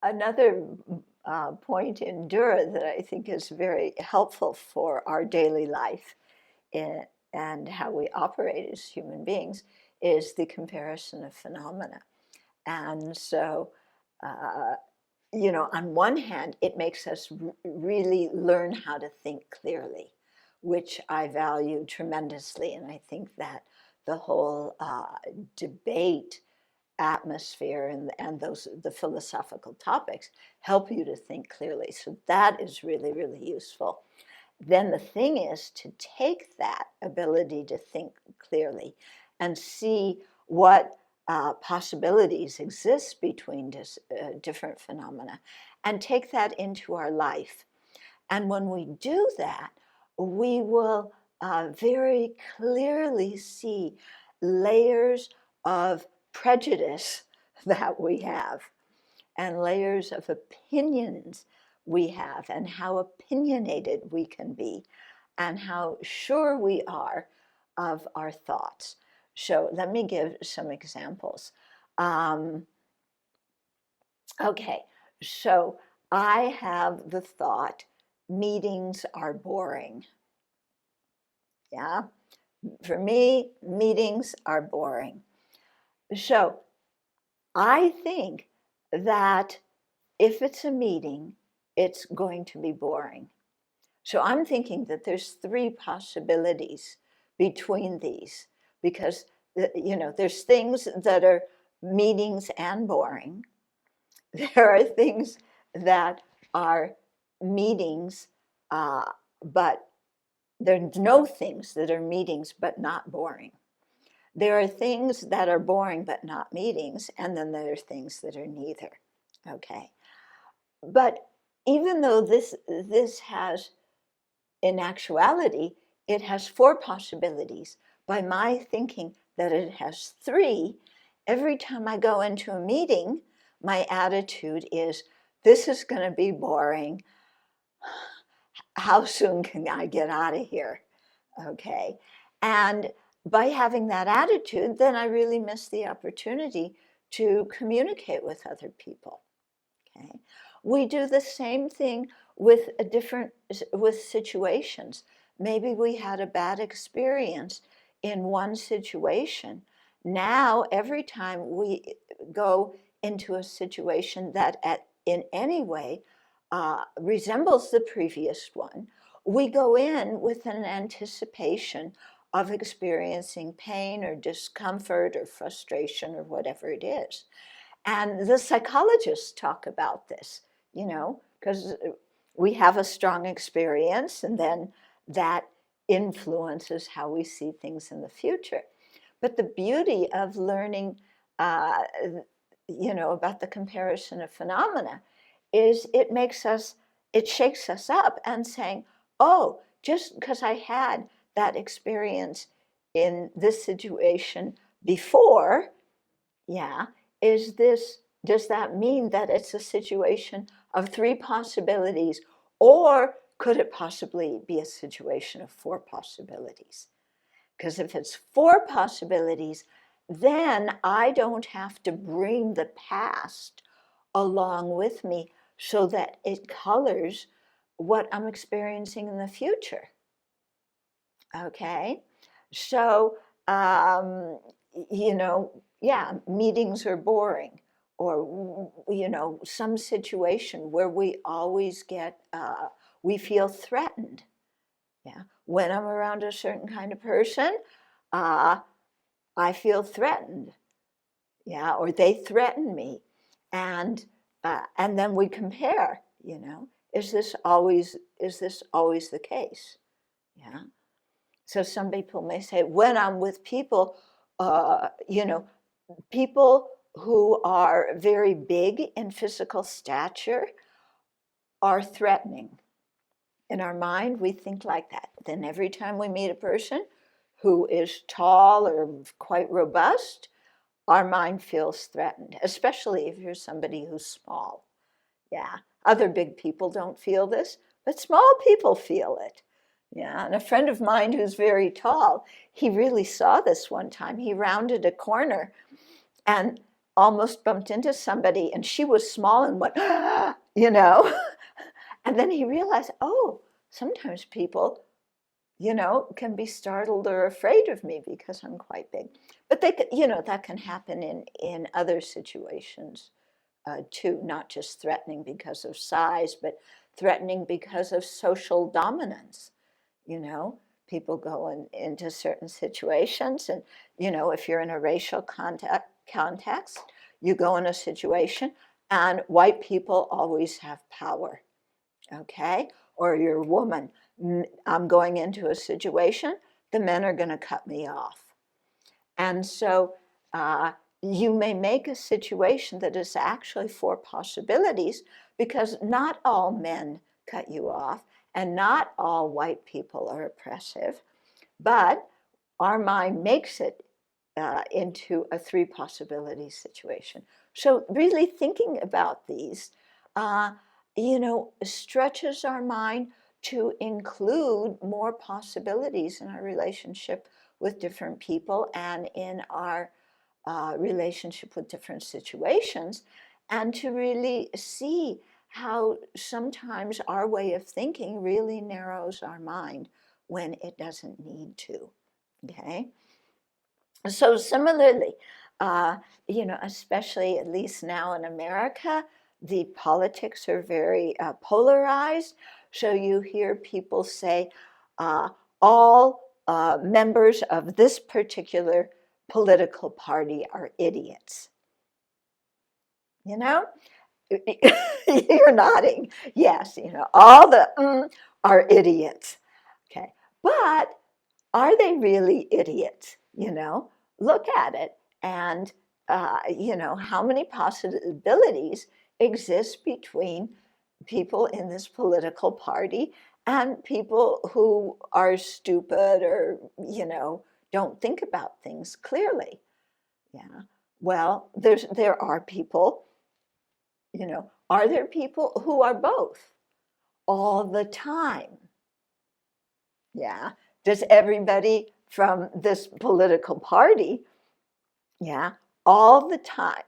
Another point in Dura that I think is very helpful for our daily life and how we operate as human beings is the comparison of phenomena. And so, uh, on one hand, it makes us really learn how to think clearly, which I value tremendously. And I think that the whole debate atmosphere and the philosophical topics help you to think clearly. So that is really, really useful. Then the thing is to take that ability to think clearly and see what possibilities exist between different phenomena and take that into our life. And when we do that, we will very clearly see layers of prejudice that we have and layers of opinions we have and how opinionated we can be and how sure we are of our thoughts. So let me give some examples. Okay, so I have the thought meetings are boring. Yeah, for me, meetings are boring. So I think that if it's a meeting, it's going to be boring. So I'm thinking that there's three possibilities between these because, there's things that are meetings and boring. There are things that are meetings, but there's no things that are meetings but not boring. There are things that are boring but not meetings, and then there are things that are neither. Okay. But even though this has, in actuality, it has four possibilities, by my thinking that it has three, every time I go into a meeting, my attitude is, this is going to be boring. How soon can I get out of here? Okay. And by having that attitude, then I really miss the opportunity to communicate with other people. Okay. We do the same thing with with situations. Maybe we had a bad experience in one situation. Now, every time we go into a situation that in any way resembles the previous one, we go in with an anticipation of experiencing pain or discomfort or frustration or whatever it is. And the psychologists talk about this, because we have a strong experience and then that influences how we see things in the future. But the beauty of learning, about the comparison of phenomena is it shakes us up and saying, oh, just because I had that experience in this situation before, yeah, does that mean that it's a situation of three possibilities, or could it possibly be a situation of four possibilities? Because if it's four possibilities, then I don't have to bring the past along with me so that it colors what I'm experiencing in the future. Okay, so yeah, meetings are boring, or some situation where we always we feel threatened. Yeah, when I'm around a certain kind of person, I feel threatened. Yeah, or they threaten me, and then we compare. Is this always the case? Yeah. So some people may say, when I'm with people, people who are very big in physical stature are threatening. In our mind, we think like that. Then every time we meet a person who is tall or quite robust, our mind feels threatened, especially if you're somebody who's small. Yeah, other big people don't feel this, but small people feel it. Yeah, and a friend of mine who's very tall, he really saw this one time. He rounded a corner and almost bumped into somebody and she was small and went, you know, and then he realized, oh, sometimes people, you know, can be startled or afraid of me because I'm quite big. But they, you know, that can happen in other situations too, not just threatening because of size, but threatening because of social dominance. You know, people go into certain situations, and you know, if you're in a racial context, you go in a situation, and white people always have power. Okay, or you're a woman. I'm going into a situation, the men are going to cut me off. And so you may make a situation that is actually for possibilities because not all men cut you off and not all white people are oppressive, but our mind makes it into a three possibility situation. So really thinking about these, you know, stretches our mind to include more possibilities in our relationship with different people and in our relationship with different situations, and to really see how sometimes our way of thinking really narrows our mind when it doesn't need to. Okay? So similarly, you know, especially at least now in America, the politics are very polarized. So you hear people say, all members of this particular political party are idiots. You know, you're nodding. Yes, you know, all the are idiots. Okay, but are they really idiots? You know, look at it, and you know, how many possibilities exist between people in this political party and people who are stupid or, you know, don't think about things clearly. Yeah. Well, there are people, you know, are there people who are both all the time? Yeah. Does everybody from this political party, yeah, all the time,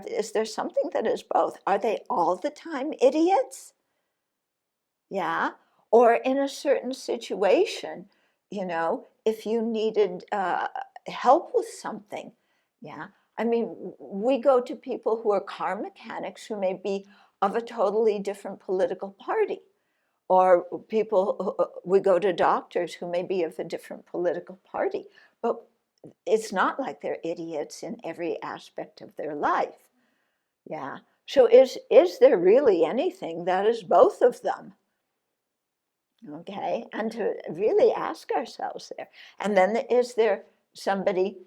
is there something that is both? Are they all the time idiots? Yeah. Or in a certain situation, you know, if you needed help with something, yeah. I mean, we go to people who are car mechanics who may be of a totally different political party. Or people, we go to doctors who may be of a different political party. But it's not like they're idiots in every aspect of their life. Yeah. So is there really anything that is both of them? Okay. And to really ask ourselves there. And then is there somebody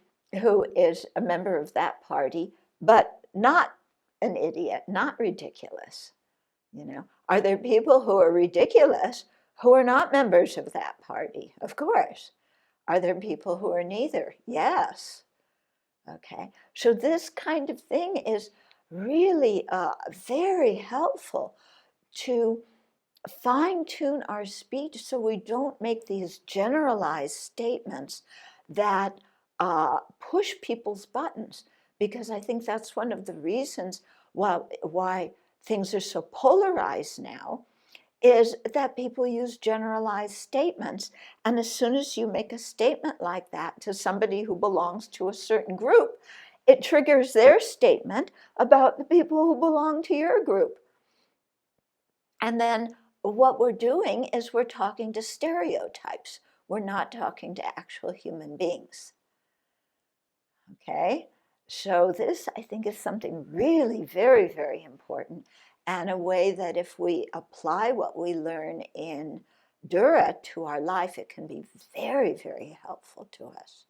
who is a member of that party, but not an idiot, not ridiculous? You know, are there people who are ridiculous who are not members of that party? Of course. Are there people who are neither? Yes. Okay. So this kind of thing is really very helpful to fine tune our speech so we don't make these generalized statements that push people's buttons. Because I think that's one of the reasons why things are so polarized now, is that people use generalized statements. And as soon as you make a statement like that to somebody who belongs to a certain group, it triggers their statement about the people who belong to your group. And then what we're doing is we're talking to stereotypes. We're not talking to actual human beings. Okay? So this, I think, is something really very, very important, and a way that if we apply what we learn in Dura to our life, it can be very, very helpful to us.